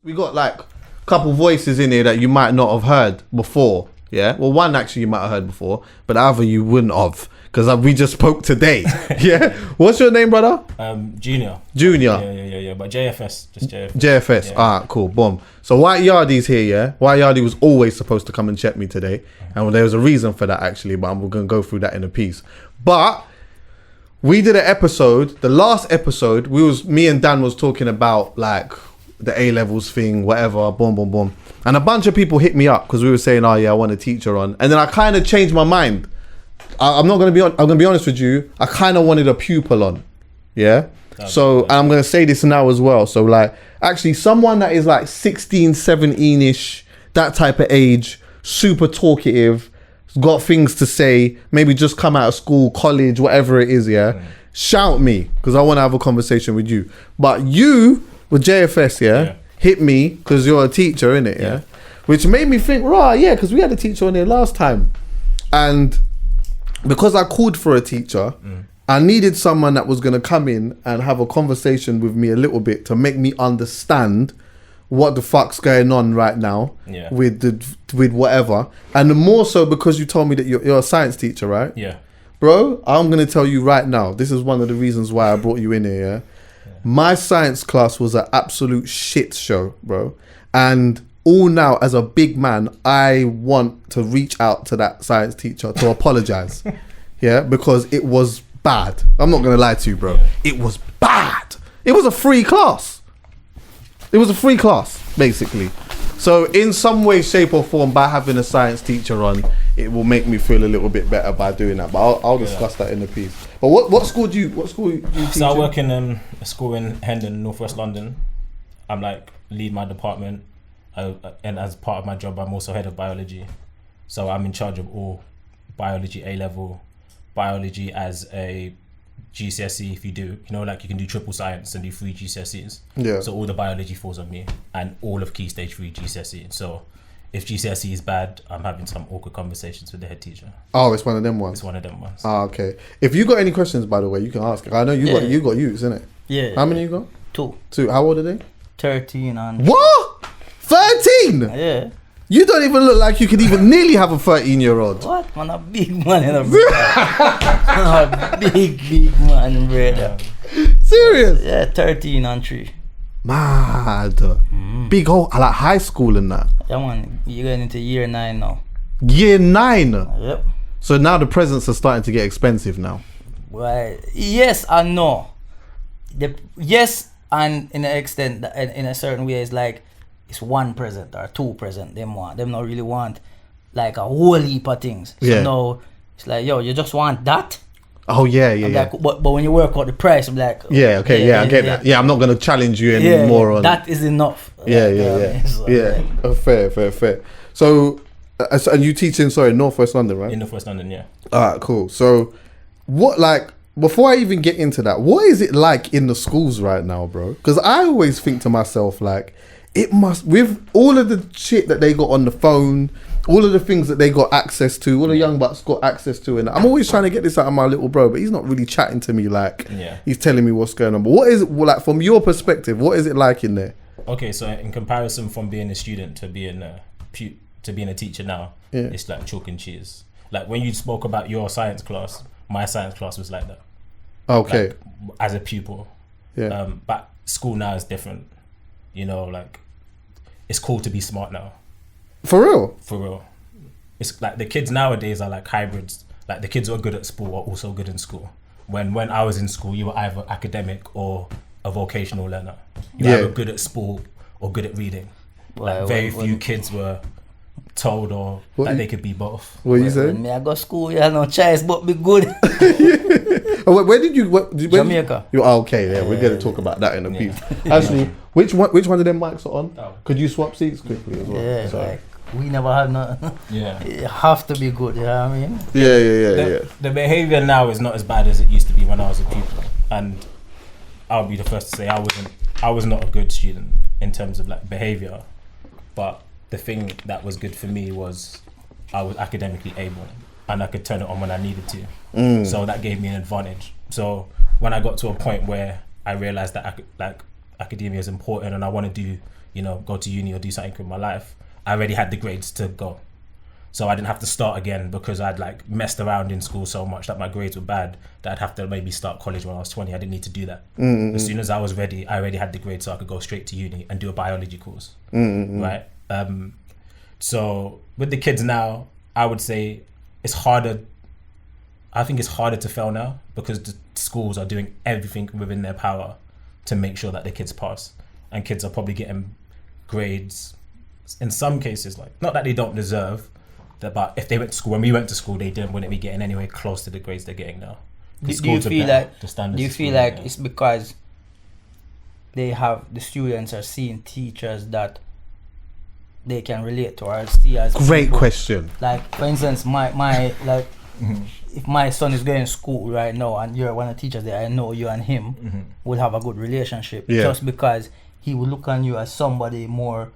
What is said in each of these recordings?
We got like a couple voices in here that you might not have heard before. Yeah, well, one actually you might have heard before, but the other you wouldn't have, because we just spoke today. Yeah, what's your name, brother? Junior. Yeah. But JFS, just JFS. JFS. Yeah. Alright, cool. Boom. So White Yardie's here. Yeah, White Yardie was always supposed to come and check me today, and there was a reason for that actually. But we're gonna go through that in a piece. But we did an episode. The last episode, me and Dan was talking about like the A-levels thing, whatever, boom. And a bunch of people hit me up because we were saying, oh yeah, I want a teacher on. And then I kind of changed my mind. I'm going to be honest with you. I kind of wanted a pupil on. Yeah. So I'm going to say this now as well. So like, actually someone that is like 16, 17-ish, that type of age, super talkative, got things to say, maybe just come out of school, college, whatever it is. Yeah. Shout me because I want to have a conversation with you. But you, with JFS, yeah, hit me because you're a teacher, innit, yeah? Which made me think, right, yeah, because we had a teacher on here last time. And because I called for a teacher, I needed someone that was going to come in and have a conversation with me a little bit to make me understand what the fuck's going on right now with whatever. And more so because you told me that you're a science teacher, right? Yeah. Bro, I'm going to tell you right now, this is one of the reasons why I brought you in here, yeah? My science class was an absolute shit show, bro. And all now, as a big man, I want to reach out to that science teacher to apologize. Yeah, because it was bad. I'm not going to lie to you, bro. It was bad. It was a free class. Basically. So in some way, shape or form, by having a science teacher on, it will make me feel a little bit better by doing that. But I'll discuss that in the piece. But what school do you teach? So I work in a school in Hendon, Northwest London. I'm like lead my department, and as part of my job, I'm also head of biology. So I'm in charge of all biology A-level, biology as a GCSE. If you do, like you can do triple science and do 3 GCSEs. Yeah. So all the biology falls on me, and all of Key Stage 3 GCSE. So if GCSE is bad, I'm having some awkward conversations with the head teacher. Oh, it's one of them ones. It's one of them ones. Ah, okay. If you got any questions, by the way, you can ask. I know you got youths, innit? Yeah. How many you got? 2. How old are they? 13 and... What? 13? Yeah. You don't even look like you could even nearly have a 13-year-old. What? Man, a big man in a brother. A big man, brother. Serious? Yeah, 13 and 3. Mad. Big hole, like high school and that. Yeah, man, you're going into year 9 now. Year 9? Yep. So now the presents are starting to get expensive now. Well, yes and no. Yes, and in an extent, in a certain way, it's like it's 1 present or 2 present. Them not really want like a whole heap of things. So now it's like, yo, you just want that. Oh yeah. Like, but when you work out the price, I'm like, I get that. Yeah, I'm not gonna challenge you anymore on that. Is enough. Fair. So, and you teach in Northwest London, right? In Northwest London, yeah. Alright, cool. So, before I even get into that, what is it like in the schools right now, bro? Because I always think to myself, like, it must, with all of the shit that they got on the phone, all of the things that they got access to, all the young bucks got access to, and I'm always trying to get this out of my little bro, but he's not really chatting to me like he's telling me what's going on. But what is it like from your perspective? What is it like in there? Okay, so in comparison from being a student to being a teacher now, it's like chalk and cheese. Like when you spoke about your science class, my science class was like that. Okay. Like, as a pupil. Yeah. But school now is different. Like it's cool to be smart now. For real. It's like the kids nowadays are like hybrids. Like the kids who are good at school are also good in school. When I was in school, you were either academic or a vocational learner. You were either good at sport or good at reading. Like very few kids were told or that they could be both. What you say? When I go to school, you have no choice but be good. Where did you? Jamaica. Okay, yeah, we're gonna talk about that in a piece. Actually, which one of them mics are on? Oh. Could you swap seats quickly as well? Yeah, like we never had nothing. Yeah, you have to be good. You know what I mean? Yeah. The behavior now is not as bad as it used to be when I was a pupil, and I'll be the first to say I was not a good student in terms of like behavior, but the thing that was good for me was I was academically able and I could turn it on when I needed to. So that gave me an advantage. So when I got to a point where I realized that academia is important and I want to do go to uni or do something with my life, I already had the grades to go. So I didn't have to start again because I'd like messed around in school so much that my grades were bad that I'd have to maybe start college when I was 20. I didn't need to do that. As soon as I was ready, I already had the grades so I could go straight to uni and do a biology course. Right? So with the kids now, I would say it's harder. I think it's harder to fail now because the schools are doing everything within their power to make sure that the kids pass. And kids are probably getting grades, in some cases, like, not that they don't deserve, but if they went to school, when we went to school, they wouldn't be getting anywhere close to the grades they're getting now. Do you feel like it's because the students are seeing teachers that they can relate to or see as Great people? question. Like, for instance, my if my son is going to school right now and you're one of the teachers there, I know you and him will have a good relationship just because he will look on you as somebody more.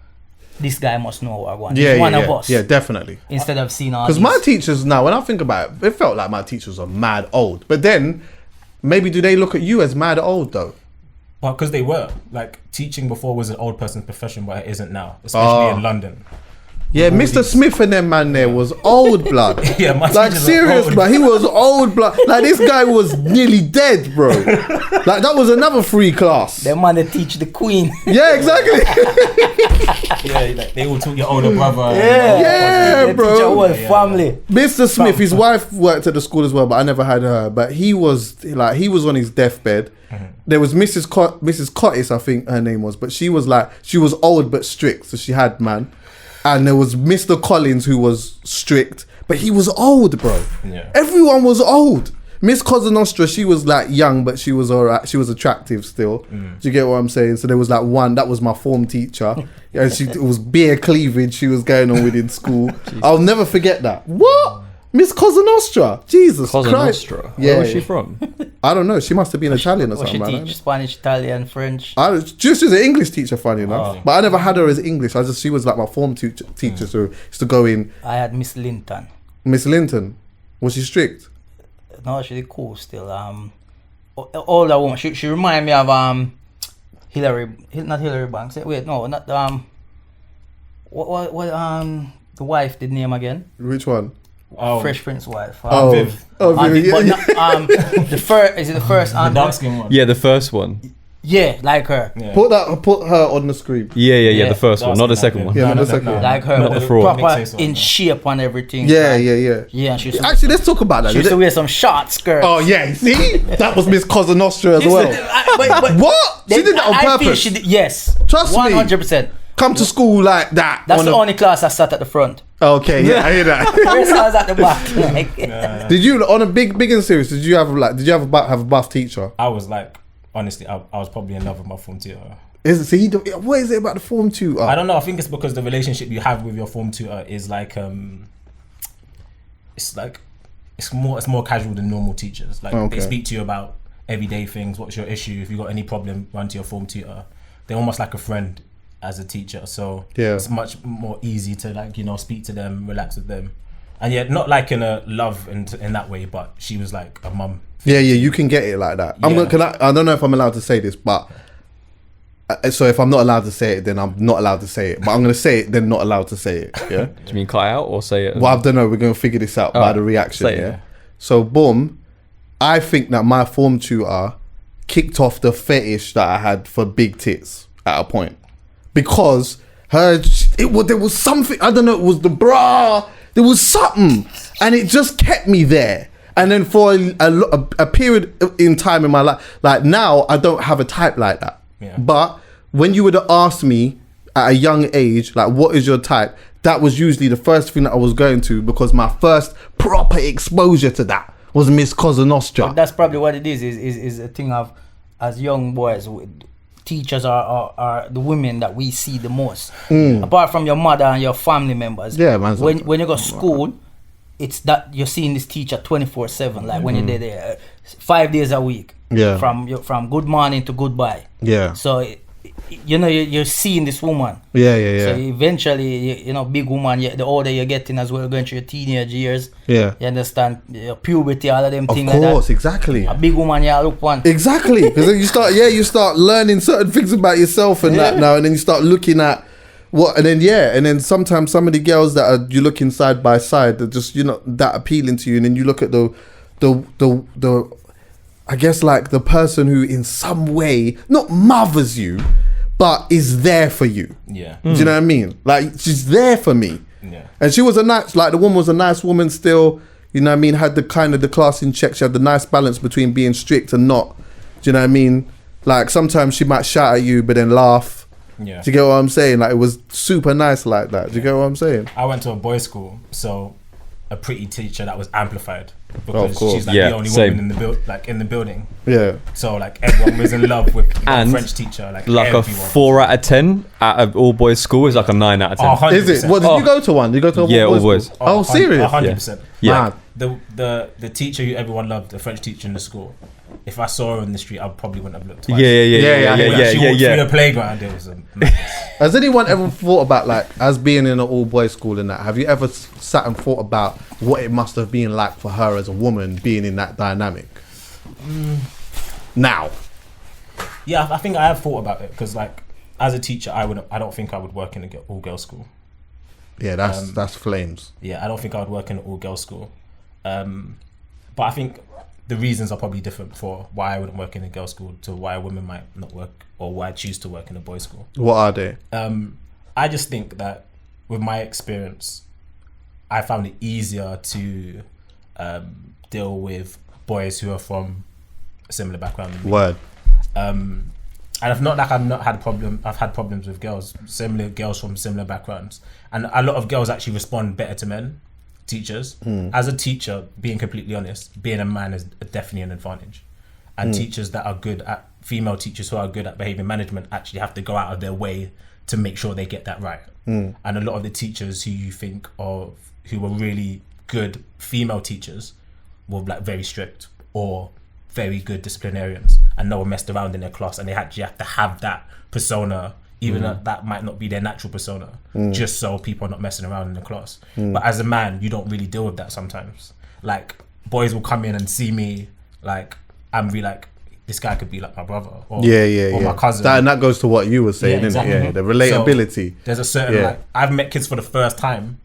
This guy must know what I want. He's one of us. Yeah, definitely. Instead of seeing all because my teachers now, when I think about it, it felt like my teachers are mad old. But then, maybe do they look at you as mad old though? Well, because they were. Like, teaching before was an old person's profession, but it isn't now, especially in London. Yeah, Mr. Smith and them man there was old blood. Yeah, my like teachers serious, are old. bro. He was old blood. Like this guy was nearly dead, bro. Like that was another free class. The man that teach the queen. Yeah, exactly. Yeah, like, they all took your older brother. Yeah, the bro. teacher whole family. Mr. Smith, his wife worked at the school as well, but I never had her. But he was on his deathbed. There was Mrs. Cottis, I think her name was, but she was old but strict, so she had man. And there was Mr. Collins who was strict, but he was old, bro. Yeah. Everyone was old. Miss Cosa Nostra, she was like young, but she was alright. She was attractive still. Do you get what I'm saying? So there was like one, that was my form teacher. And it was bare cleavage she was going on with in school. I'll never forget that. What? Miss Cosa Nostra? Jesus Cosa Christ. Nostra? Yeah. Where was she from? I don't know. She must have been Italian or She something. Right? teach Spanish, Italian, French. Just as an English teacher, funny enough. But I never had her as English. She was like my form teacher, so used to go in. I had Miss Linton. Miss Linton, was she strict? No, she's cool still. Older woman. She reminded me of not Hillary Banks. Wait, no, not what the wife did name again? Which one? Fresh Prince wife. Viv. Viv, yeah. The first is it the first? The dark skin one. Yeah, the first one. Yeah, like her. Yeah. Put her on the screen. Yeah, the first one, not the second one. Yeah, not the second one. Like her, not the fraud. proper in shape and everything. Yeah. Yeah, she actually, let's talk about that. She used to wear some short skirts. Oh yeah, see, that was Miss Cosa Nostra as well. But what? She did that on purpose. She did, yes, trust me. 100%. Come to school like that. That's the only class I sat at the front. Okay, yeah, I hear that. The rest I was at the back. Did you on a big and serious? Did you have a buff teacher? I was like, honestly, I was probably in love with my form tutor. What is it about the form tutor? I don't know. I think it's because the relationship you have with your form tutor is like, it's more casual than normal teachers. Like they speak to you about everyday things. What's your issue? If you got any problem, run to your form tutor. They're almost like a friend as a teacher, so it's much more easy to speak to them, relax with them, and yet not like in a love and in that way, but she was like a mum. Yeah, you can get it like that. I don't know if I'm allowed to say this, but so if I'm not allowed to say it, then I'm not allowed to say it. But I'm going to say it, then not allowed to say it. Yeah. Do you mean cut out or say it? Well, I don't know. We're going to figure this out by the reaction. Yeah. So boom, I think that my form tutor kicked off the fetish that I had for big tits at a point. Because there was something, I don't know, it was the bra, there was something, and it just kept me there. And then for a period in time in my life, like now, I don't have a type like that. Yeah. But when you would have asked me at a young age, like, what is your type? That was usually the first thing that I was going to, because my first proper exposure to that was Miss Cosa Nostra. But that's probably what it is a thing of, as young boys, teachers are the women that we see the most, apart from your mother and your family members. Yeah, man. When you go to school, it's that you're seeing this teacher 24/7. Like when you're there 5 days a week. Yeah. From good morning to goodbye. Yeah. So you're seeing this woman. Yeah. So eventually, big woman, the older you're getting as well, going through your teenage years. Yeah. You understand? Puberty, all of them Of things like that. course, exactly. A big woman, look one. Exactly, because then you start learning certain things about yourself and that now, and then you start looking at and then sometimes some of the girls that you're looking side by side, they're just that appealing to you, and then you look at the I guess like the person who in some way not mothers you, but is there for you. Yeah. Do you know what I mean? Like, she's there for me. Yeah. And she was the woman was a nice woman still. You know what I mean? Had the class in check. She had the nice balance between being strict and not. Do you know what I mean? Like, sometimes she might shout at you, but then laugh. Yeah. Do you get what I'm saying? Like, it was super nice like that. Do you get what I'm saying? I went to a boys' school, so a pretty teacher that was amplified of because course. she's like the only woman in the building. Yeah. So like everyone was in love with the French teacher. Like everyone. A 4 out of 10 at an all boys school is like a 9 out of 10. 100%. Is it? What, did you go to one? Did you go to a all boys? School? Oh, serious? 100%. Yeah. The teacher who everyone loved, the French teacher in the school. If I saw her in the street, I probably wouldn't have looked twice. Yeah. She walked through the playground. It was Has anyone ever thought about, like, as being in an all boys school and that? Have you ever sat and thought about what it must have been like for her as a woman being in that dynamic? Now. Yeah, I think I have thought about it because, like, as a teacher, I don't think I would work in an all girls school. Yeah, that's flames. Yeah, I don't think I would work in an all girls school. But I think the reasons are probably different for why I wouldn't work in a girls' school to why a woman might not work, or why I choose to work in a boys' school. What are they? I just think that with my experience, I found it easier to deal with boys who are from a similar background than me. Word. And I've had problems with similar girls from similar backgrounds. And a lot of girls actually respond better to men. Teachers, as a teacher, being completely honest, being a man is definitely an advantage, and teachers that are good at female teachers who are good at behavior management actually have to go out of their way to make sure they get that right. And a lot of the teachers who you think of who were really good female teachers were like very strict or very good disciplinarians, and no one messed around in their class, and they actually have to have that persona, even though that might not be their natural persona, just so people are not messing around in the class. But as a man, you don't really deal with that sometimes. Like, boys will come in and see me, like, I'm really like, this guy could be like my brother or my cousin. That goes to what you were saying, exactly. isn't it? Yeah, the relatability. So there's a certain, like, I've met kids for the first time,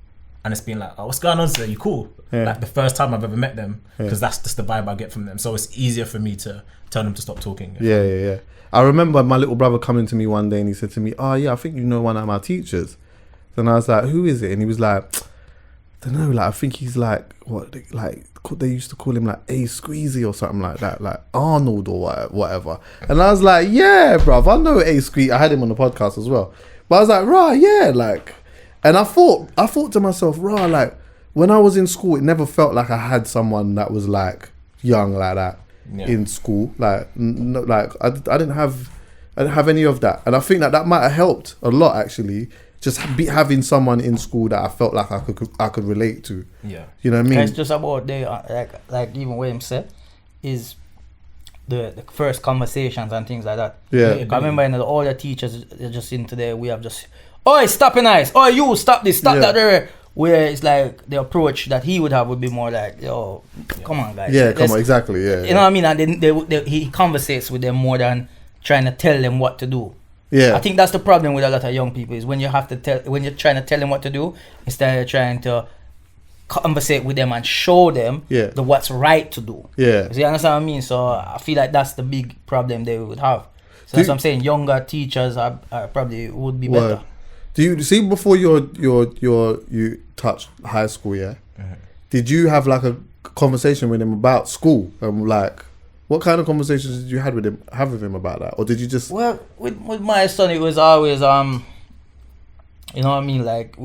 and it's been like, oh, what's going on, sir? You cool? Yeah. Like, the first time I've ever met them, because that's just the vibe I get from them. So it's easier for me to tell them to stop talking. Yeah. I remember my little brother coming to me one day and he said to me, oh yeah, I think you know one of my teachers. Then I was like, who is it? And he was like, I don't know, like, I think he's like, they used to call him like A Squeezy or something like that, like Arnold or whatever. And I was like, yeah, bruv, I know A Squeezy. I had him on the podcast as well. But I was like, right, yeah, like, and I thought to myself, right, like, when I was in school, it never felt like I had someone that was like young like that. In school, like, I didn't have any of that, and I think that might have helped a lot actually. Just having someone in school that I felt like I could relate to. Yeah, you know what I mean. It's just about like even what him said is the first conversations and things like that. Yeah, I remember all the teachers just in today we have just, oi, stop it, nice, oi, you stop this, stop that there. Where it's like the approach that he would have would be more like, yo, come on, guys. Yeah, come on, exactly. Yeah, you know what I mean? And then he conversates with them more than trying to tell them what to do. Yeah, I think that's the problem with a lot of young people is when you're trying to tell them what to do instead of trying to conversate with them and show them the what's right to do. Yeah, so you understand what I mean? So I feel like that's the big problem they would have. So that's what I'm saying. Younger teachers are probably would be better. Do you see before you touched high school? Yeah, did you have like a conversation with him about school? Like, what kind of conversations did you have with him about that, or did you just? Well, with my son, it was always you know what I mean, like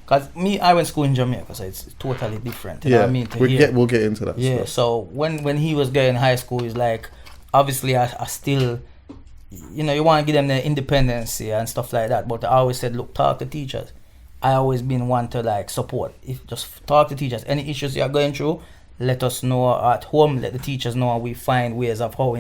cause I went to school in Jamaica, so it's totally different. You know what I mean? We'll get into that. Yeah. Stuff. So when he was going high school, it's like obviously I still. You know, you want to give them the independence and stuff like that. But I always said, look, talk to teachers. I always been one to like support. If just talk to teachers. Any issues you are going through, let us know at home. Let the teachers know. We find ways of how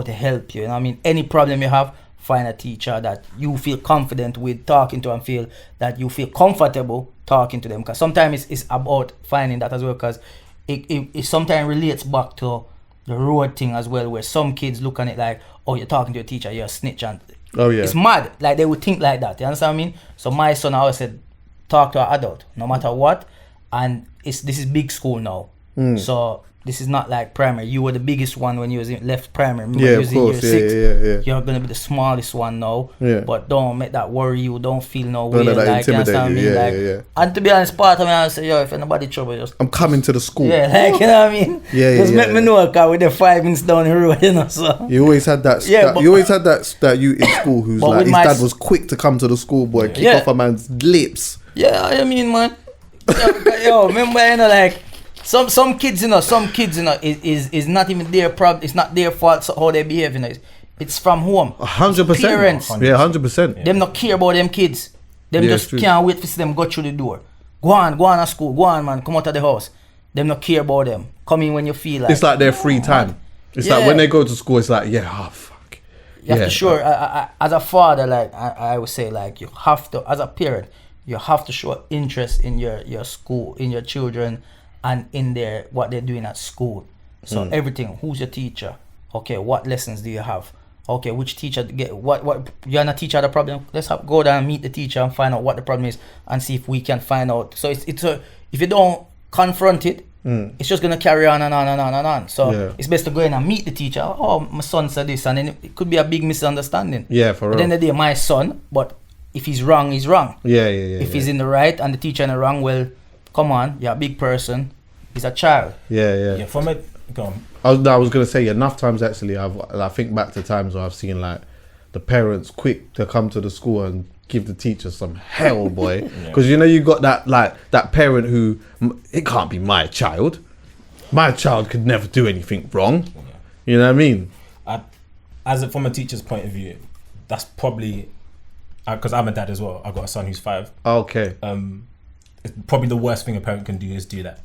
to help you. You know what I mean? Any problem you have, find a teacher that you feel confident with talking to and feel that you feel comfortable talking to them. Because sometimes it's about finding that as well, because it sometimes relates back to the road thing as well, where some kids look on it like, oh, you're talking to your teacher, you're a snitch, and Oh yeah. it's mad. Like they would think like that. You understand what I mean? So my son always said, talk to an adult, no matter what. And this is big school now. So this is not like primary. You were the biggest one when you was left primary. Remember, Yeah, you of was in course. year 6. Yeah. You're gonna be the smallest one now. Yeah. But don't make that worry you. Don't feel no Don't way. let that Like, you understand what I intimidate mean? you. Yeah, Like, and to be honest, part of me I say, yo, if anybody trouble, just I'm coming to the school. yeah, like, you know what I mean? Just make me know, cause we're 5 minutes down the road, you know. So You always had that. You always had that you in school who's But like with his my dad was quick to come to the school boy, kick Yeah. off a man's lips. yeah, I mean, man. Yo, remember, you know, like some kids, you know, is not even their problem. It's not their fault so how they behave, you know. It's from home. 100%. Parents. Yeah, 100%. Them not care about them kids. Them Yeah, just it's true. can't wait to see them go through the door. Go on to school. Go on, man. Come out of the house. Them not care about them. Come in when you feel like. It's like their free time. It's like Yeah. when they go to school, it's like, yeah, oh fuck. You have to show, as a father, like I would say, like you have to, as a parent, you have to show interest in your school, in your children, and in what they're doing at school. So everything. Who's your teacher? Okay, what lessons do you have? Okay, which teacher get what you're not teacher the problem? Let's go down and meet the teacher and find out what the problem is and see if we can find out. So it's if you don't confront it, it's just gonna carry on and on and on and on. So it's best to go in and meet the teacher. Oh, my son said this, and then it could be a big misunderstanding. Yeah, for At real. the end of the day, my son, but if he's wrong, he's wrong. Yeah. If he's in the right and the teacher in the wrong, well, come on, you're a big person. He's a child. Yeah, from it, go on. I was gonna say enough times actually. I think back to times where I've seen like the parents quick to come to the school and give the teacher some hell, boy. Because you know you got that parent who it can't be my child. My child could never do anything wrong. You know what I mean? From a teacher's point of view, that's probably because I'm a dad as well. I've got a son who's 5. Okay. It's probably the worst thing a parent can do is do that.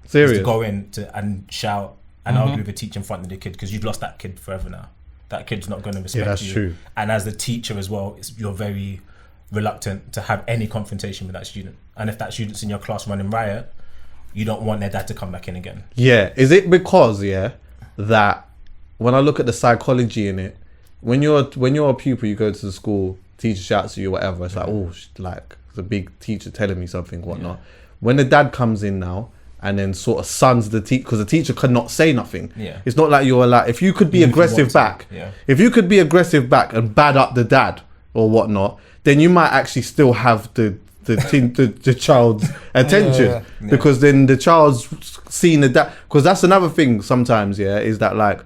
Serious. Is to go in and shout and argue with a teacher in front of the kid, because you've lost that kid forever now. That kid's not going to respect you. Yeah, that's true. And as the teacher as well, you're very reluctant to have any confrontation with that student. And if that student's in your class running riot, you don't want their dad to come back in again. Yeah. Is it because that when I look at the psychology in it, when you're a pupil, you go to the school, teacher shouts at you, whatever. It's like, oh, like the big teacher telling me something, whatnot. When the dad comes in now and then sort of sons the teacher, because the teacher cannot say nothing. Yeah. It's not like you're like, if you could be aggressive back, if you could be aggressive back and bad up the dad or whatnot, then you might actually still have the child's attention, because then the child's seen the dad. Because that's another thing sometimes, is that like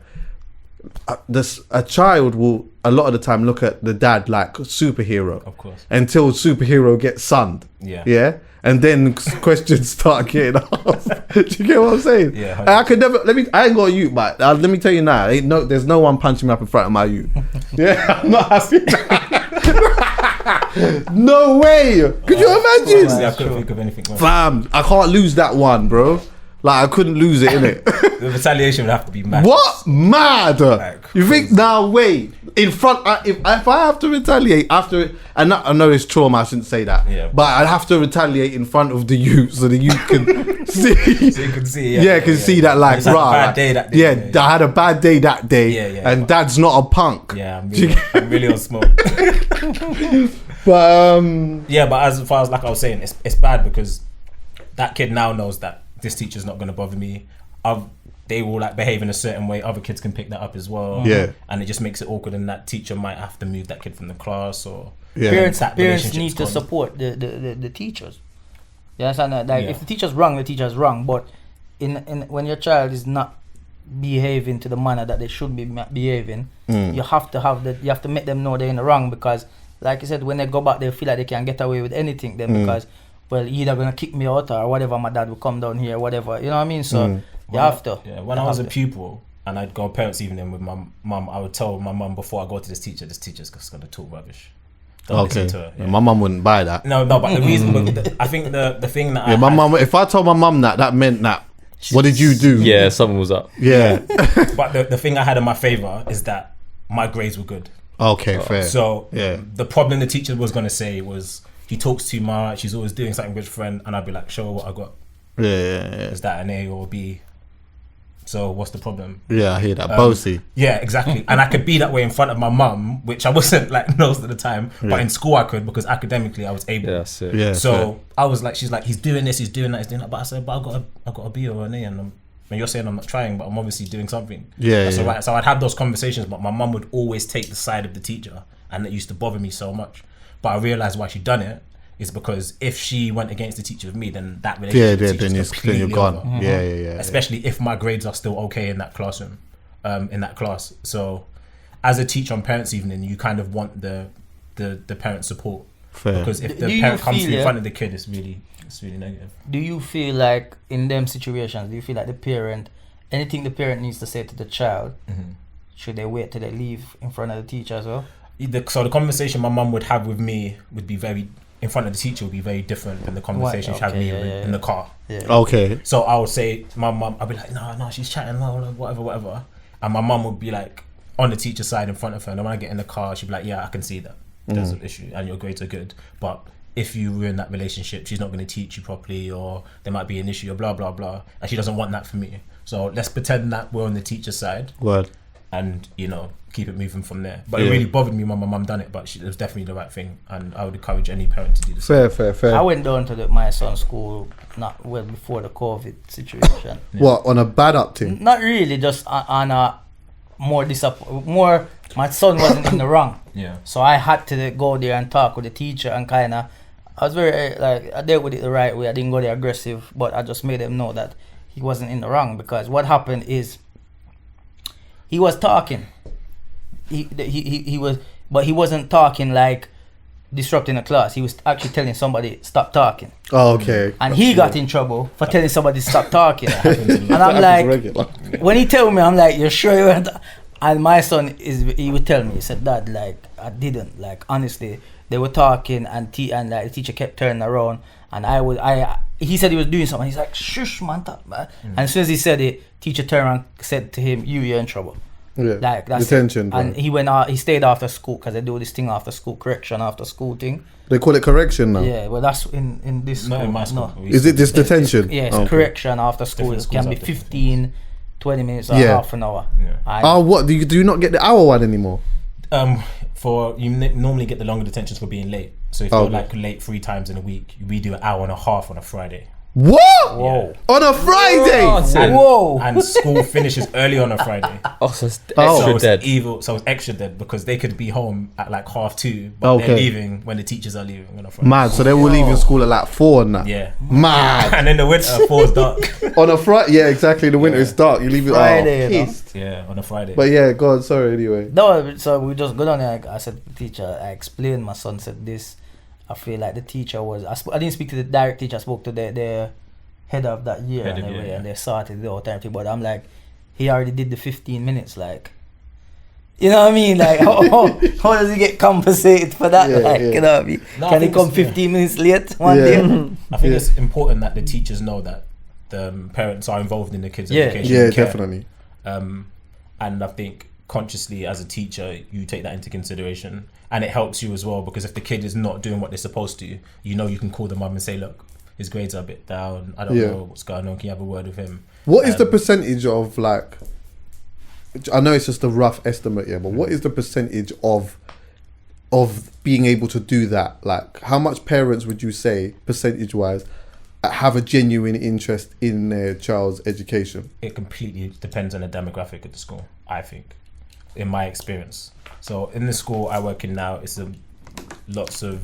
a child will a lot of the time look at the dad like superhero, Of course. until superhero gets sunned. And then questions start getting asked. Do you get what I'm saying? Yeah, I could never. I ain't got a youth, but let me tell you now. There's no one punching me up in front of my youth. I'm not happy. No way. Could you imagine? I couldn't think of anything worse. Fam, I can't lose that one, bro. Like I couldn't lose it, innit? The retaliation would have to be mad. What? Mad? Like, You think? Now wait. In front, if I have to retaliate after, and I know it's trauma, I shouldn't say that. Yeah. But I'd have to retaliate in front of the youth so the youth can see. So you can see, see that like, It's had a rah. bad day that day. Yeah, I had a bad day that day. Yeah, and dad's not a punk. Yeah, I'm really on smoke. But Yeah, but as far as like I was saying, it's bad because that kid now knows that this teacher's not going to bother me. They will like behave in a certain way. Other kids can pick that up as well. Yeah. And it just makes it awkward, and that teacher might have to move that kid from the class or. Yeah. Parents That need relationship's to gone. support the teachers. You understand that? Like if the teacher's wrong, the teacher's wrong. But in when your child is not behaving to the manner that they should be behaving, you have to make them know they're in the wrong, because like you said, when they go back, they feel like they can get away with anything then, because well, either gonna kick me out or whatever, my dad will come down here, whatever, you know what I mean? So you have to. Yeah, when I was a pupil and I'd go parents' evening with my mum, I would tell my mum before I go to this teacher's just gonna talk rubbish. Don't okay, listen to her. Yeah. my mum wouldn't buy that. No, but the reason, I think the thing that My mum. If I told my mum that meant that. What did you do? Yeah, something was up. Yeah. But the thing I had in my favour is that my grades were good. Okay, fair. So Yeah. the problem the teacher was going to say was he talks too much, he's always doing something with his friend, and I'd be like, show what I got. Yeah. Is that an A or a B? So what's the problem? Yeah, I hear that. Bossy. Yeah, exactly. And I could be that way in front of my mum, which I wasn't like most of the time. But in school I could, because academically I was able. Yeah, that's it. Yeah. So fair. I was like, she's like, he's doing this, he's doing that, he's doing that. But I said, but I got a B or an A, and you're saying I'm not trying, but I'm obviously doing something. Yeah, That's yeah. alright. So I'd have those conversations, but my mum would always take the side of the teacher, and it used to bother me so much. But I realized why she done it is because if she went against the teacher with me, then that relationship with the then teacher's you're completely gone. over. Yeah. Especially if my grades are still okay in that classroom, in that class. So as a teacher on parents' evening, you kind of want the parent support. Fair. Because if Do the you parent comes feel, in front of the kid, it's really negative. Do you feel like in them situations, do you feel like the parent, anything the parent needs to say to the child, should they wait till they leave in front of the teacher as well? So the conversation my mum would have with me would be very, in front of the teacher, would be very different than the conversation she had with me in the car. Yeah. Okay. So I would say, my mum, I'd be like, no, she's chatting, whatever. And my mum would be like on the teacher's side in front of her. And when I get in the car, she'd be like, yeah, I can see that there's an issue and your grades are good. But if you ruin that relationship, she's not going to teach you properly, or there might be an issue, or blah, blah, blah. And she doesn't want that for me. So let's pretend that we're on the teacher's side. Word. And keep it moving from there. But it really bothered me when my mum done it, but it was definitely the right thing, and I would encourage any parent to do the same. Fair. I went down to my son's school before the COVID situation. What, on a bad up thing? Not really, just on a more my son wasn't in the wrong. Yeah. So I had to go there and talk with the teacher, and kind of, I was very I dealt with it the right way. I didn't go there aggressive, but I just made him know that he wasn't in the wrong, because what happened is he was talking. He was, but he wasn't talking like disrupting the class. He was actually telling somebody stop talking, Oh, okay. and he got in trouble for telling somebody stop talking. And I'm like, when he told me, I'm like, you're sure you weren't? And my son he would tell me, he said, Dad, like, I didn't, like, honestly, they were talking, and like, the teacher kept turning around, and he said he was doing something. He's like, shush, man, talk, man. And as soon as he said it, teacher turned around, said to him, you're in trouble. Yeah. Like, that's detention. it. And he went out, he stayed after school, because they do this thing after school, correction after school thing. They call it correction now. Yeah, well, that's in this school. Not in my school. No. Is it this detention? Yes, Okay. correction after school. Different It can be schools have 15, 20 minutes or Yeah. half an hour. Yeah. And Oh, what? Do you not get the hour one anymore? For you normally get the longer detentions for being late. So if you're like late 3 times in a week, we do an hour and a half on a Friday. What? Whoa. On a Friday? And, Whoa. and school finishes early on a Friday. Oh, so it's Oh. extra So it's dead. evil. So it's extra dead, because they could be home at like 2:30, but Okay. they're leaving when the teachers are leaving on a Friday. Mad. So they will leave in school at like 4 and that. Yeah. Mad. And in the winter, 4 is dark. On a Friday? Yeah, exactly. In the winter it's dark. You leave it Friday, you know. pissed. Yeah, on a Friday. But yeah, God, sorry anyway. No, so we just go down there. I said, teacher, I explained, my son said this. I feel like the teacher was, I didn't speak to the direct teacher, I spoke to the head of that year, Head of and, year, yeah. and they sorted the whole time. But I'm like, he already did the 15 minutes, like, you know what I mean? Like, how does he get compensated for that? Yeah, like, yeah. you know what I mean? No, I Can he think come it's- 15 minutes late one Yeah. day? I think Yeah. it's important that the teachers know that the parents are involved in the kids' Yeah. education. Yeah, and care. definitely. And I think consciously as a teacher, you take that into consideration, and it helps you as well, because if the kid is not doing what they're supposed to, you can call the mum and say, look, his grades are a bit down. I don't Yeah. know what's going on. Can you have a word with him? What is the percentage of like? I know it's just a rough estimate, yeah, but what is the percentage of being able to do that? Like, how much parents would you say, percentage-wise, have a genuine interest in their child's education? It completely depends on the demographic of the school, I think, in my experience. So in the school I work in now, it's lots of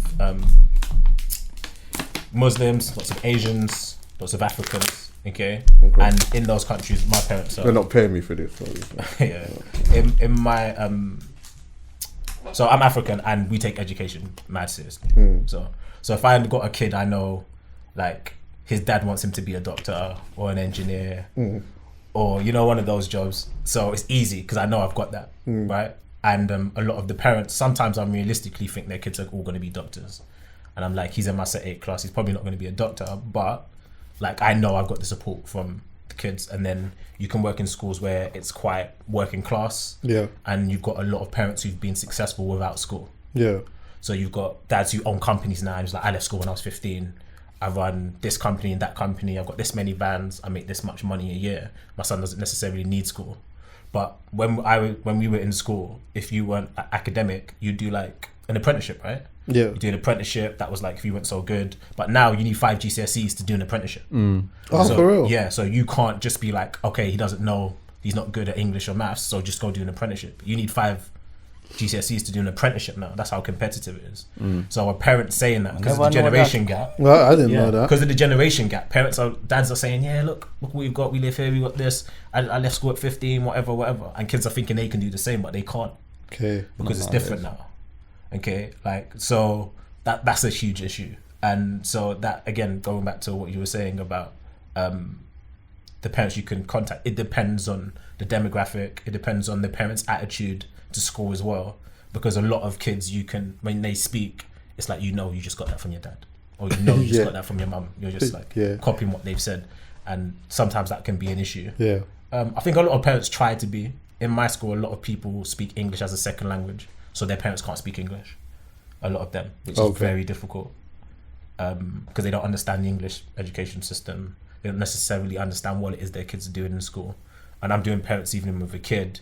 Muslims, lots of Asians, lots of Africans, okay? And in those countries, my parents They're are... not paying me for this. So. yeah. In my... so I'm African, and we take education mad seriously. So if I got a kid, I know, like, his dad wants him to be a doctor or an engineer or, one of those jobs. So it's easy because I know I've got that, right? And a lot of the parents, sometimes I realistically think their kids are all going to be doctors. And I'm like, he's in my set 8 class, he's probably not going to be a doctor, but like, I know I've got the support from the kids, and then you can work in schools where it's quite working class, and you've got a lot of parents who've been successful without school. So you've got dads who own companies now, and it's like, I left school when I was 15. I run this company and that company. I've got this many vans. I make this much money a year. My son doesn't necessarily need school. But when we were in school, if you weren't academic, you do like an apprenticeship, right? Yeah. You do an apprenticeship. That was like if you weren't so good. But now you need 5 GCSEs to do an apprenticeship. Oh, for real? Yeah. So you can't just be like, okay, he doesn't know, he's not good at English or maths, so just go do an apprenticeship. You need 5 GCSEs to do an apprenticeship now. That's how competitive it is. So a parent saying that because of the generation gap. Well, I didn't know that. Because of the generation gap, dads are saying, yeah, look what we've got. We live here. We got this. I left school at 15, whatever. And kids are thinking they can do the same, but they can't. Okay. Because it's different now. Okay, like so that's a huge issue. And so that, again, going back to what you were saying about the parents you can contact, it depends on the demographic. It depends on the parents' attitude to school as well, because a lot of kids, you can, when they speak, it's like, you just got that from your dad, or you just got that from your mum. You're just like copying what they've said, and sometimes that can be an issue. I think a lot of parents try to be. In my school, a lot of people speak English as a second language, so their parents can't speak English, a lot of them, which is very difficult, because they don't understand the English education system. They don't necessarily understand what it is their kids are doing in school. And I'm doing parents evening with a kid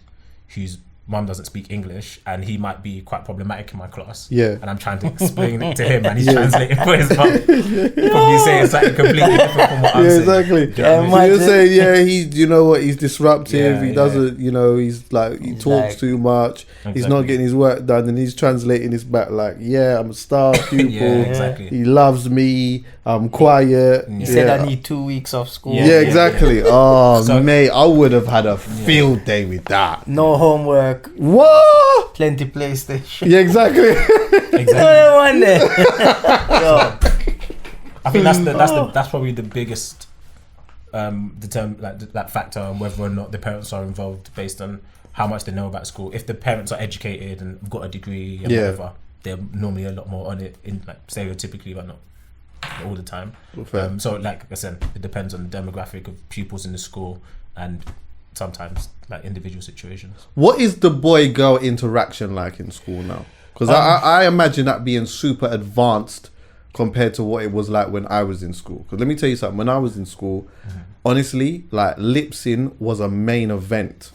whose mum doesn't speak English, and he might be quite problematic in my class. And I'm trying to explain it to him, and he's translating for his mum. Probably saying something completely different from what I'm saying. Exactly. So you're saying, he's, you know what, he's disruptive. He doesn't, he's like, he talks too much. Exactly. He's not getting his work done, and he's translating this back like, I'm a star pupil. He loves me. I'm quiet. He said I need 2 weeks off school. Exactly. Oh, so, mate, I would have had a field day with that. No homework. What? Plenty PlayStation. Yeah, exactly. One day. I think that's probably the biggest that factor on whether or not the parents are involved, based on how much they know about school. If the parents are educated and have got a degree and whatever, they're normally a lot more on it, in like stereotypically, but not all the time. So like I said, it depends on the demographic of pupils in the school, and sometimes like individual situations. What is the boy-girl interaction like in school now? Because I imagine that being super advanced compared to what it was like when I was in school. Because let me tell you something, when I was in school, honestly, like lip-sync was a main event.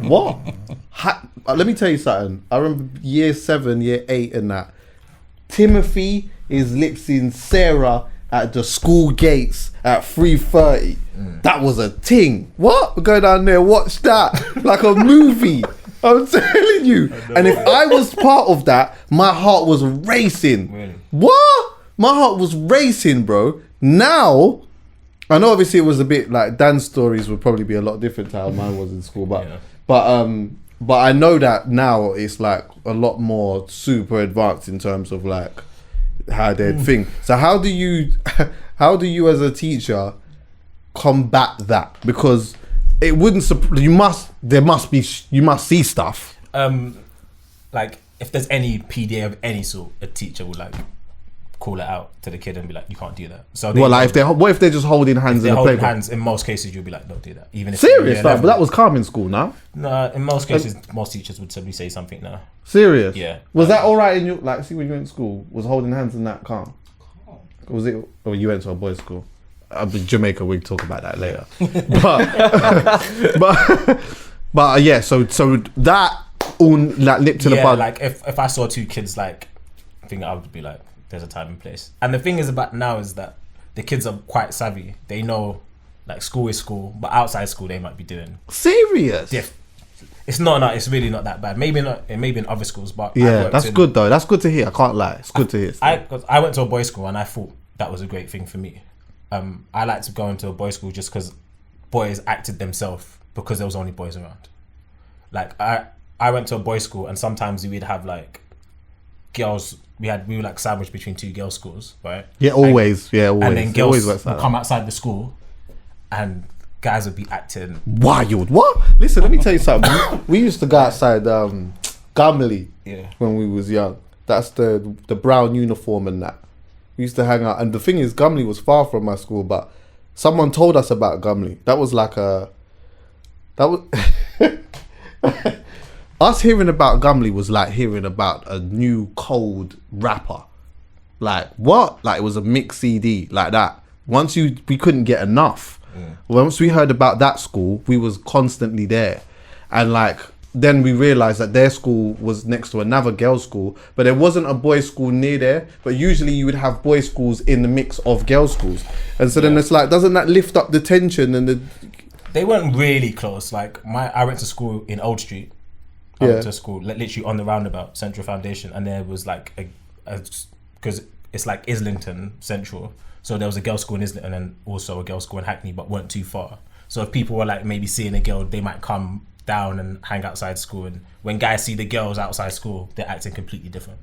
What? Let me tell you something. I remember year 7, year 8 and that. Timothy is lip-sync Sarah at the school gates at 3:30. That was a ting. What? We're going down there, watch that. Like a movie. I'm telling you. And if I was part of that, my heart was racing. Really? What? My heart was racing, bro. Now, I know obviously it was a bit like Dan's stories would probably be a lot different to how mine was in school, but I know that now it's like a lot more super advanced in terms of like how they'd think. So how do you as a teacher combat that? Because it wouldn't you must see stuff. Like if there's any PDA of any sort, a teacher would like call it out to the kid and be like, you can't do that. So what if they're just holding hands in the playground? In most cases you'll be like, don't do that. Even if serious stuff, but that was calm in school now. No, in most cases most teachers would simply say something now. Serious? Yeah. Was that alright in your, like, see when you went to school, was holding hands in that calm? Was it, you went to a boys' school? Jamaica, we'll talk about that later. but yeah, so that all like lip to the bud. Like if I saw 2 kids, like I think I would be like, there's a time and place. And the thing is about now is that the kids are quite savvy. They know like school is school, but outside school they might be doing serious. It's not. It's really not that bad. Maybe not. Maybe in other schools, but that's good though. That's good to hear. I can't lie. It's good to hear. I went to a boys' school and I thought that was a great thing for me. I like to go into a boys' school just because boys acted themselves, because there was only boys around. Like I went to a boys' school and sometimes we'd have like girls. We were like sandwiched between 2 girls' schools, right? Yeah, always. And then girls would come outside the school and guys would be acting wild. What? Listen, let me tell you something. We used to go outside Gumley when we was young. That's the brown uniform and that. We used to hang out, and the thing is, Gumley was far from my school, but someone told us about Gumley. That was like a, that was us hearing about Gumley was like hearing about a new cold rapper. Like what? Like it was a mix CD like that. We couldn't get enough. Once we heard about that school, we was constantly there, and like then we realized that their school was next to another girls' school, but there wasn't a boys' school near there. But usually you would have boys' schools in the mix of girls' schools, and so then it's like, doesn't that lift up the tension and the? They weren't really close. Like I went to school in Old Street. I went to school literally on the roundabout, Central Foundation, and there was like because it's like Islington Central, so there was a girls' school in Islington and also a girls' school in Hackney, but weren't too far. So if people were like maybe seeing a girl, they might come down and hang outside school, and when guys see the girls outside school, they're acting completely different.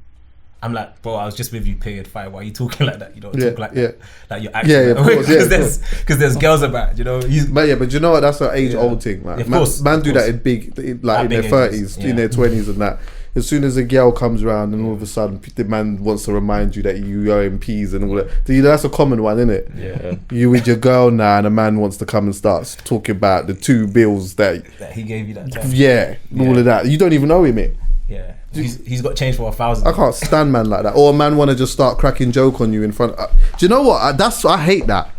I'm like, bro, I was just with you period 5. Why are you talking like that? You don't talk like that. Like you're acting because there's girls about, you know. But you know what? That's an age old thing. Like, man do that in big, like in their 30s, in their 20s, and that. As soon as a girl comes around, and all of a sudden the man wants to remind you that you are in peas and all that. That's a common one, isn't it? Yeah. You with your girl now, and a man wants to come and start talking about the 2 bills that he gave you that time. Yeah, all of that. You don't even know him, mate. Yeah, he's got change for 1,000. I can't stand man like that. Or a man want to just start cracking joke on you in front. Do you know what? I hate that.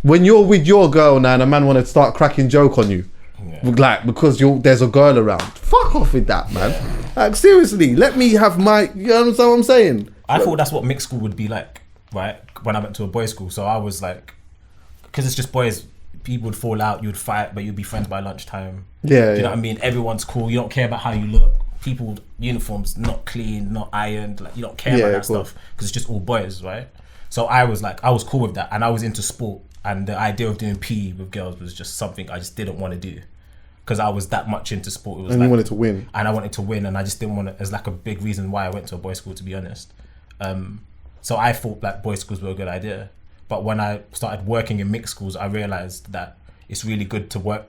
When you're with your girl now and a man want to start cracking joke on you, like because there's a girl around. Fuck off with that, man. Like seriously, let me have my. You know what I'm saying? I thought that's what mixed school would be like, right? When I went to a boys' school, so I was like, because it's just boys. People would fall out, you'd fight, but you'd be friends by lunchtime. Yeah, you know what I mean? Everyone's cool. You don't care about how you look. People uniforms not clean, not ironed. Like you don't care about that stuff because it's just all boys, right? So I was cool with that, and I was into sport, and the idea of doing PE with girls was just something I just didn't want to do because I was that much into sport. It was and you wanted to win, and I wanted to win, and I just didn't want to. It's like a big reason why I went to a boys' school, to be honest. So I thought like boys' schools were a good idea, but when I started working in mixed schools, I realized that it's really good to work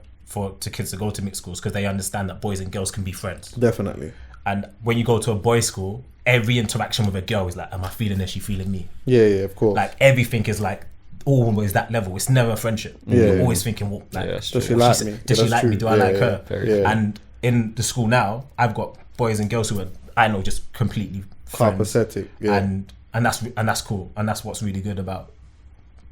to kids to go to mixed schools because they understand that boys and girls can be friends. Definitely. And when you go to a boys' school, every interaction with a girl is like, am I feeling her? She feeling me? Yeah, of course. Like everything is like always that level. It's never a friendship. You're always thinking, well, like, does she like me? Does she like me? Do I like her? And in the school now, I've got boys and girls who are, I know, just completely copacetic. And that's cool. And that's what's really good about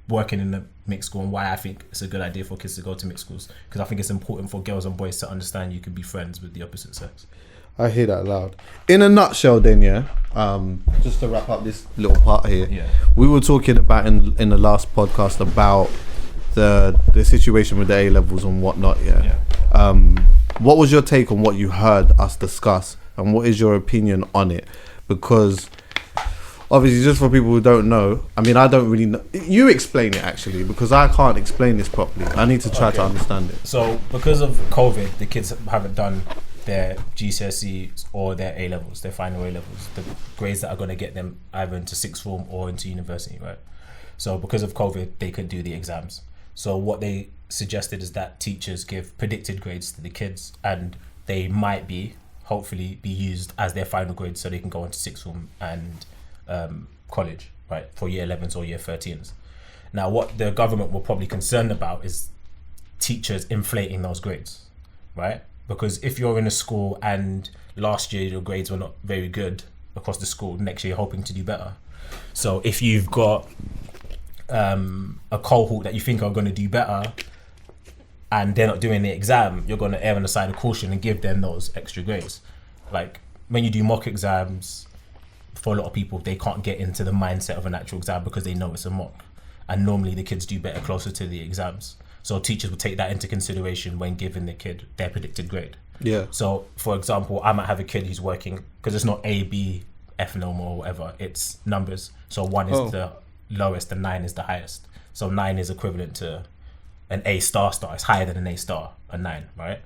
working in a mixed school and why I think it's a good idea for kids to go to mixed schools, because I think it's important for girls and boys to understand you can be friends with the opposite sex. I hear that loud. In a nutshell then, just to wrap up this little part here, we were talking about in the last podcast about the situation with the A-levels and whatnot, what was your take on what you heard us discuss, and what is your opinion on it? Because obviously, just for people who don't know, I mean, I don't really know. You explain it, actually, because I can't explain this properly. I need to try to understand it. So, because of COVID, the kids haven't done their GCSEs or their A-levels, their final A-levels, the grades that are going to get them either into sixth form or into university, right? So, because of COVID, they could do the exams. So, what they suggested is that teachers give predicted grades to the kids, and they might hopefully be used as their final grades so they can go into sixth form and college, right, for year 11s or year 13s. Now, what the government were probably concerned about is teachers inflating those grades, right? Because if you're in a school and last year your grades were not very good across the school, next year you're hoping to do better. So if you've got a cohort that you think are going to do better and they're not doing the exam, you're going to err on the side of caution and give them those extra grades. Like when you do mock exams, for a lot of people, they can't get into the mindset of an actual exam because they know it's a mock. And normally the kids do better closer to the exams. So teachers would take that into consideration when giving the kid their predicted grade. Yeah. So, for example, I might have a kid who's working, because it's not A, B, F normal or whatever, it's numbers. So 1 is the lowest and 9 is the highest. So 9 is equivalent to an A star. It's higher than an A star, a 9, right?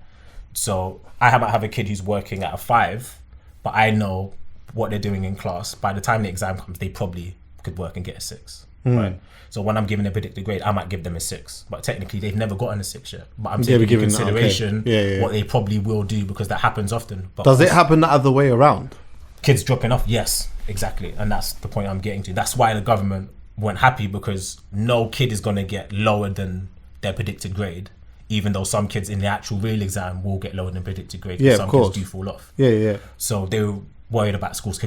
So I might have a kid who's working at a 5, but I know what they're doing in class. By the time the exam comes, they probably could work and get a 6, right? So when I'm giving a predicted grade, I might give them a 6, but technically they've never gotten a 6 yet. But I'm taking into consideration what they probably will do, because that happens often. But does it happen the other way around? Kids dropping off, yes, exactly, and that's the point I'm getting to. That's why the government weren't happy because no kid is going to get lower than their predicted grade, even though some kids in the actual real exam will get lower than predicted grade. Yeah, some of course. kids do fall off. Yeah. So they were worried about schools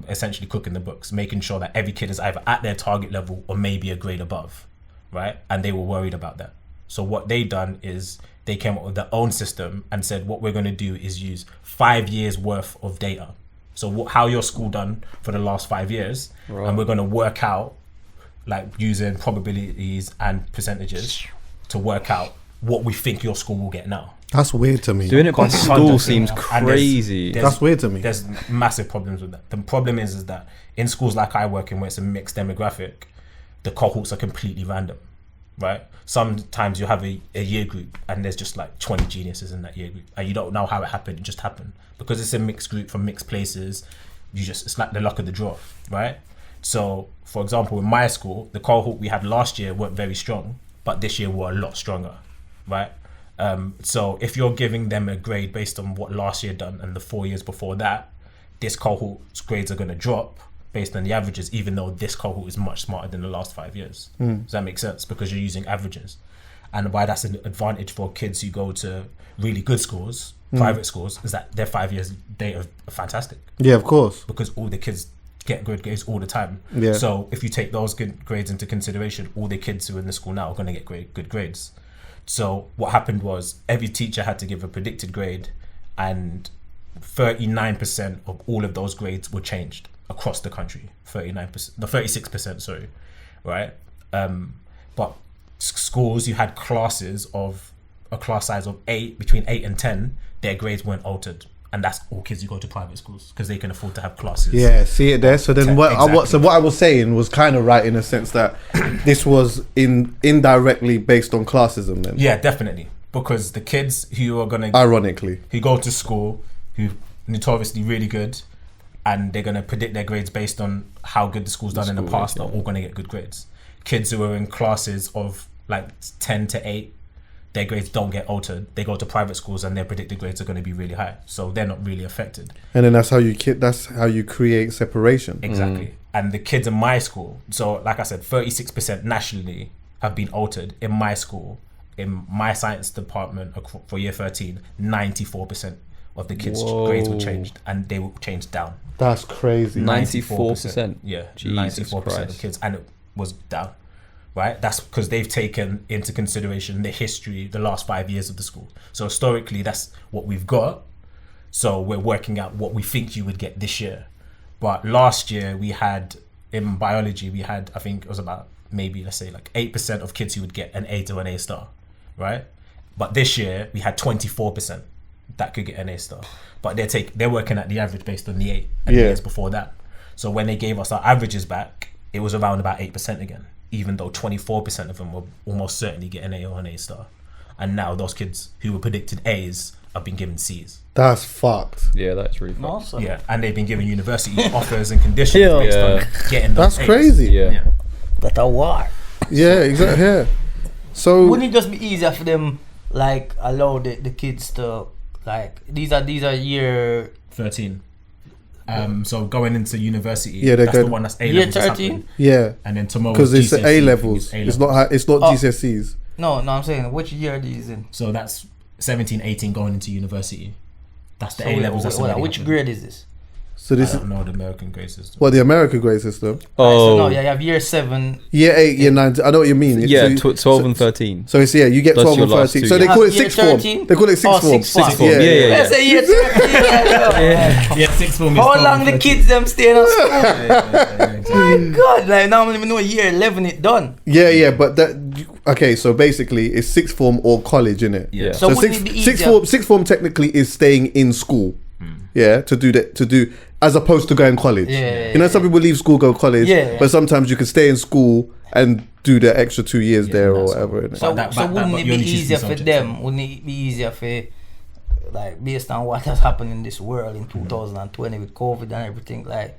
essentially cooking the books, making sure that every kid is either at their target level or maybe a grade above, right? And they were worried about that. So what they done is they came up with their own system and said, what we're going to do is use 5 years worth of data. So how your school done for the last 5 years, and we're going to work out, like using probabilities and percentages to work out what we think your school will get now. That's weird to me. Doing it by school seems And crazy. That's weird to me. There's massive problems with that. The problem is that in schools like I work in, where it's a mixed demographic, the cohorts are completely random, right? Sometimes you have a year group and there's just like 20 geniuses in that year group, and you don't know how it happened. It just happened because it's a mixed group from mixed places. It's like the luck of the draw, right? So, for example, in my school, the cohort we had last year weren't very strong, but this year were a lot stronger, right? So if you're giving them a grade based on what last year done and the 4 years before that, this cohort's grades are going to drop based on the averages, even though this cohort is much smarter than the last 5 years. Does that make sense? Because you're using averages. And why that's an advantage for kids who go to really good schools, private schools, is that their 5 years data are fantastic. Yeah, of course. Because all the kids get good grades all the time. Yeah. So if you take those good grades into consideration, all the kids who are in the school now are going to get good grades. So what happened was every teacher had to give a predicted grade, and 39% of all of those grades were changed across the country. 36%, sorry, right? But schools, you had classes of a class size of 8, between 8 and 10, their grades weren't altered. And that's all kids who go to private schools because they can afford to have classes. Yeah, see it there. So then what Exactly. I was saying was kind of right in a sense that this was indirectly based on classism then. Yeah, definitely. Because the kids who are going to... Ironically. Who go to school, who notoriously really good, and they're going to predict their grades based on how good the school's done in the past, are all going to get good grades. Kids who are in classes of like 10 to 8, their grades don't get altered. They go to private schools and their predicted grades are going to be really high, so they're not really affected. And then that's how you create separation. Exactly. And the kids in my school, so like I said, 36% nationally have been altered. In my school, in my science department for year 13, 94% of the kids' grades were changed, and they were changed down. That's crazy. 94%. Yeah, Jesus 94% Christ. of kids, and it was down. Right, that's because they've taken into consideration the history, the last 5 years of the school. So historically, that's what we've got. So we're working out what we think you would get this year. But last year we had, in biology, I think it was about maybe, let's say like 8% of kids who would get an A to an A star, right? But this year we had 24% that could get an A star. But they're working at the average based on the 8 and the years before that. So when they gave us our averages back, it was around about 8% again, even though 24% of them will almost certainly get an A or an A star. And now those kids who were predicted A's have been given C's. That's fucked. Yeah, that's really fucked. Awesome. Yeah, and they've been given university offers and conditions based on getting those That's A's. crazy. Yeah. That a war. Yeah, exactly. Yeah. So Wouldn't it just be easier for them, like, allow the kids to, like, these are year 13. So going into university, Yeah, they're that's good. the one that's A year levels. 13. yeah, And then tomorrow because it's the GCSE, A levels. A It's not Oh. GCSEs. No, I'm saying which year are these in? So that's 17, 18 going into university. That's the So A levels. That's already which happened. grade is this? So I this is don't know the American grade system. well, the American grade system. So no, Oh, you have year 7. Year 8, year 9. I know what you mean. yeah, So- 12 and 13. So it's you get That's 12 your and last 13. two So they years. call it Year sixth form. 13? They call it sixth Oh, form. sixth form. Sixth form. Yeah, yeah, yeah. Let's say year 13. Yeah, sixth form. How long the kids them staying at school? Exactly. My God, like now I'm even know year 11 it done. Yeah, but okay. So basically, it's sixth form or college, innit? Yeah. So So wouldn't it be sixth easier? form technically is staying in school. Yeah, to do as opposed to going college. Yeah, You know, some people leave school, go college. Yeah. But sometimes you can stay in school and do the extra 2 years there or that's whatever. innit? So, But wouldn't it you be only choose easier two for subjects, them? Wouldn't it be easier for, like, based on what has happened in this world in 2020 with COVID and everything, like,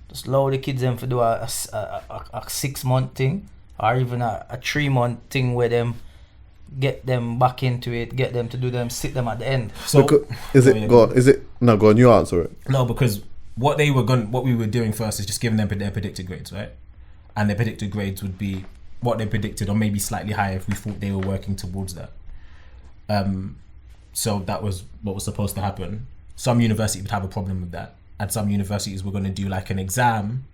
just allow the kids them to do a 6-month thing or even a 3-month thing where them get them back into it, get them to do them, sit them at the end. So Because- go on? Is it no? Go on. You answer it. no, because what we were doing first is just giving them their predicted grades, right? and their predicted grades would be what they predicted, or maybe slightly higher if we thought they were working towards that. So that was what was supposed to happen. Some universities would have a problem with that, and some universities were going to do like an exam,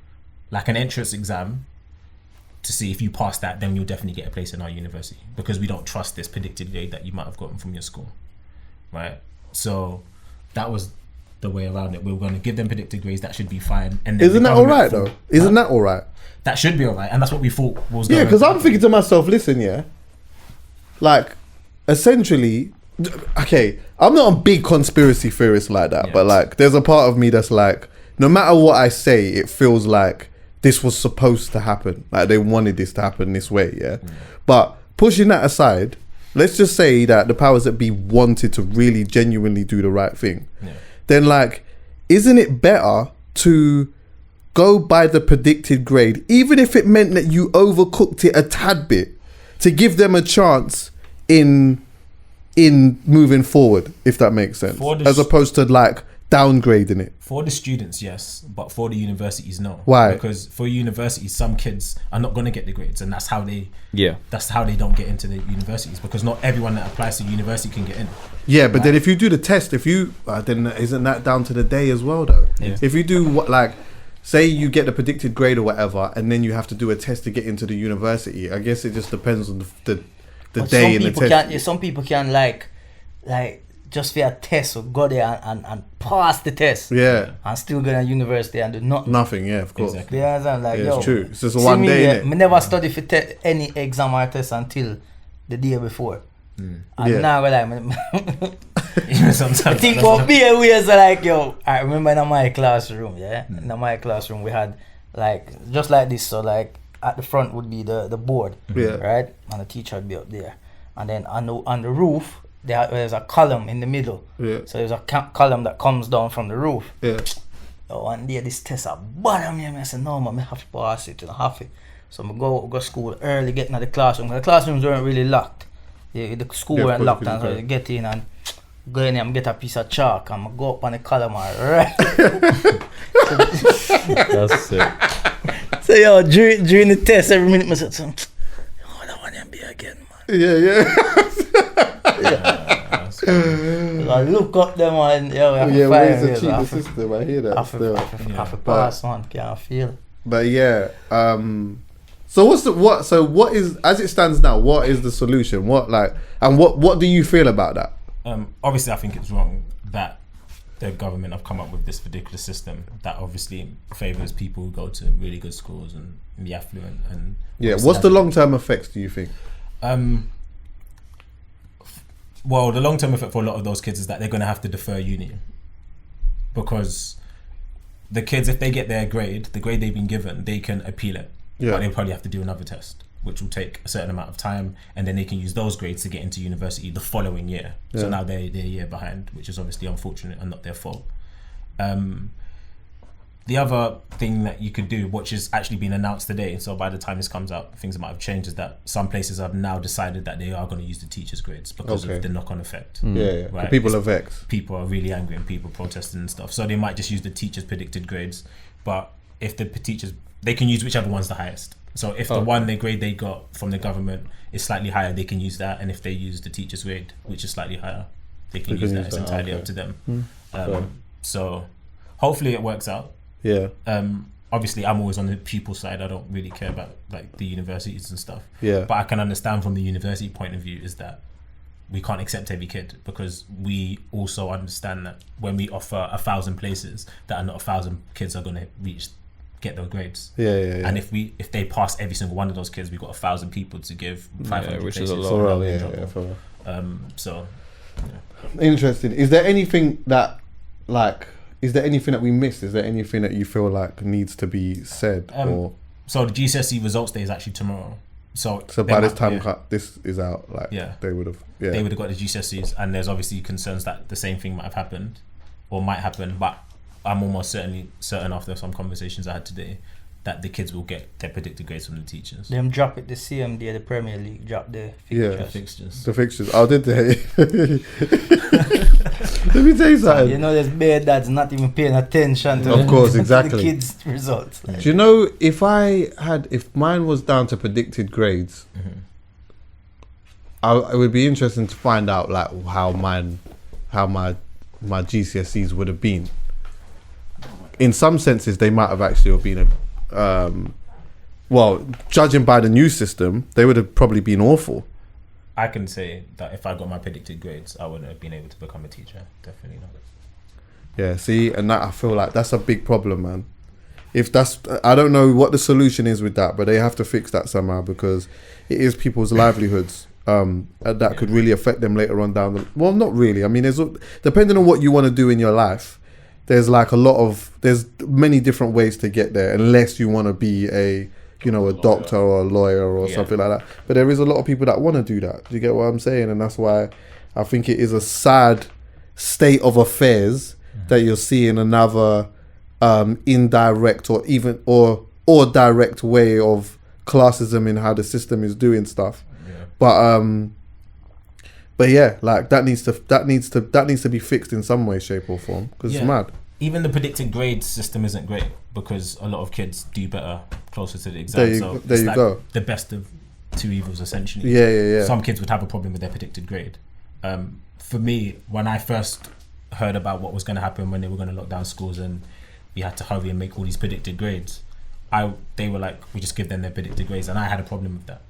like an entrance exam, to see if you pass that, then you'll definitely get a place in our university, because we don't trust this predicted grade that you might have gotten from your school, right? So that was the way around it. We were going to give them predicted grades that should be fine. And isn't that all right though? Isn't that all right? That should be all right, and that's what we thought was going. Yeah, because I'm thinking to myself, listen, yeah, like essentially, okay, I'm not a big conspiracy theorist like that, but like there's a part of me that's like, no matter what I say, it feels like this was supposed to happen, like they wanted this to happen this way, yeah. But pushing that aside, let's just say that the powers that be wanted to really genuinely do the right thing, then like, isn't it better to go by the predicted grade, even if it meant that you overcooked it a tad bit, to give them a chance in moving forward, if that makes sense, as opposed to like downgrading it? For the students, yes, but for the universities, no. Why? Because for universities, some kids are not going to get the grades, and that's how they don't get into the universities, because not everyone that applies to university can get in. Yeah, but then if you do the test, then isn't that down to the day as well though? Yeah. If you do like, say you get the predicted grade or whatever, and then you have to do a test to get into the university, I guess it just depends on the day in the test. Some people can like just for a test or go there and pass the test. Yeah. And still go to university and do nothing. Nothing, yeah, of course. Exactly. Yeah, I'm like, it's true. It's just one day, innit? I never study for any exam or test until the day before. And now we're like, I think what be a way is like, yo, I remember in my classroom, in my classroom we had like, just like this, so like at the front would be the board, right? And the teacher would be up there. And then on the roof, there's a column in the middle. Yeah. So there's a column that comes down from the roof. Yeah. So one day this test at bottom me, I said, no man, I have to pass it, I have it. So I go school early, getting out the classroom. The classrooms weren't really locked. The school weren't locked, and so I get in and go in and get a piece of chalk and I go up on the column and right. That's it. So yo, during the test, every minute I said, oh, that one can be again, man. Yeah. I look up them and where's the cheating system? I hear that. Half a pass on, can't feel. But yeah, so what is, as it stands now, what is the solution? What do you feel about that? Obviously I think it's wrong that the government have come up with this ridiculous system that obviously favours people who go to really good schools and the affluent. And what's the long-term effects, do you think? Well, the long-term effect for a lot of those kids is that they're going to have to defer uni, because the kids, if they get their grade, the grade they've been given, they can appeal it, but they'll probably have to do another test, which will take a certain amount of time, and then they can use those grades to get into university the following year. So now they're a year behind, which is obviously unfortunate and not their fault. The other thing that you could do, which has actually been announced today, so by the time this comes out, things might have changed, is that some places have now decided that they are going to use the teachers' grades because of the knock-on effect. Right? People are vexed. People are really angry and people protesting and stuff. So they might just use the teachers' predicted grades. But if the teachers, they can use whichever one's the highest. So if the one, the grade they got from the government is slightly higher, they can use that. And if they use the teachers' grade, which is slightly higher, they can use that. It's entirely up to them. So hopefully it works out. Yeah. Obviously I'm always on the pupil side. I don't really care about like the universities and stuff. Yeah. But I can understand from the university point of view is that we can't accept every kid, because we also understand that when we offer 1,000 places, that are not 1,000 kids are going to get those grades. And if they pass every single one of those kids, we've got 1,000 people to give 500 which places. is a lot. Interesting. Is there anything that we missed? Is there anything that you feel like needs to be said? So the GCSE results day is actually tomorrow. So by this time this is out, they would have got the GCSEs, and there's obviously concerns that the same thing might have happened or might happen, but I'm almost certain after some conversations I had today that the kids will get their predicted grades from the teachers. Them drop it the same day the Premier League drop the fixtures. The fixtures. Oh, did they? Let me tell you something. You know, there's bare dads not even paying attention to Of course, to exactly. the kids' results. Like, Do you know if mine was down to predicted grades, it would be interesting to find out like how my GCSEs would have been. In some senses, they might have actually been well, judging by the new system, they would have probably been awful. I can say that if I got my predicted grades, I wouldn't have been able to become a teacher. Definitely not. Yeah, see, and that I feel like that's a big problem, man. If that's, I don't know what the solution is with that, but they have to fix that somehow because it is people's livelihoods that could really affect them later on down the. Well, not really. I mean, there's depending on what you want to do in your life, there's like there's many different ways to get there, unless you want to be a doctor or a lawyer or something like that. But there is a lot of people that want to do that. Do you get what I'm saying? And that's why I think it is a sad state of affairs that you're seeing another indirect or even or direct way of classism in how the system is doing stuff. But yeah, like that needs to be fixed in some way, shape or form because it's mad. Even the predicted grades system isn't great because a lot of kids do better closer to the exam. There you go. The best of two evils, essentially. Yeah. Some kids would have a problem with their predicted grade. For me, when I first heard about what was going to happen when they were going to lock down schools and we had to hurry and make all these predicted grades, they were like, we just give them their predicted grades, and I had a problem with that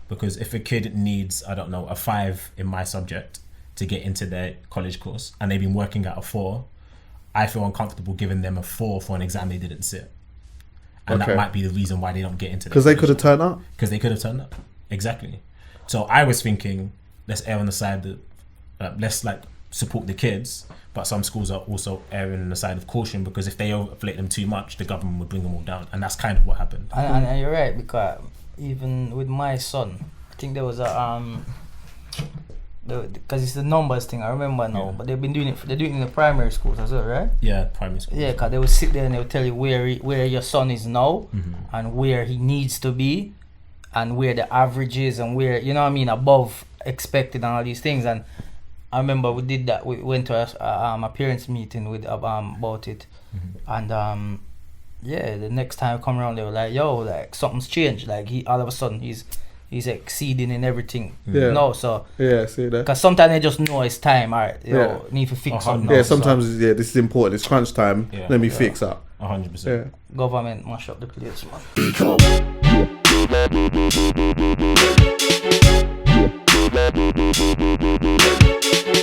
because if a kid needs, I don't know, a 5 in my subject to get into their college course and they've been working at a 4, I feel uncomfortable giving them a 4 for an exam they didn't sit. And that might be the reason why they don't get into. Because they could have turned up. Because they could have turned up. Exactly. So I was thinking, let's err on the side that let's like support the kids, but some schools are also erring on the side of caution because if they overflate them too much, the government would bring them all down, and that's kind of what happened. And you're right, because even with my son, I think there was a because it's the numbers thing, I remember now, but they've been doing it. They're doing it in the primary schools as well, right? Yeah, primary schools. Yeah, because they will sit there and they'll tell you where your son is now, and where he needs to be, and where the average is, and where above expected, and all these things. And I remember we did that. We went to a parents' meeting with about it, and the next time I come around, they were like, "Yo, like something's changed. Like he all of a sudden he's exceeding in everything." So see that, because sometimes they just know it's time. All right, need to fix something. Yeah, sometimes this is important. It's crunch time. Let me fix up. 100%. Government mash up the place, man.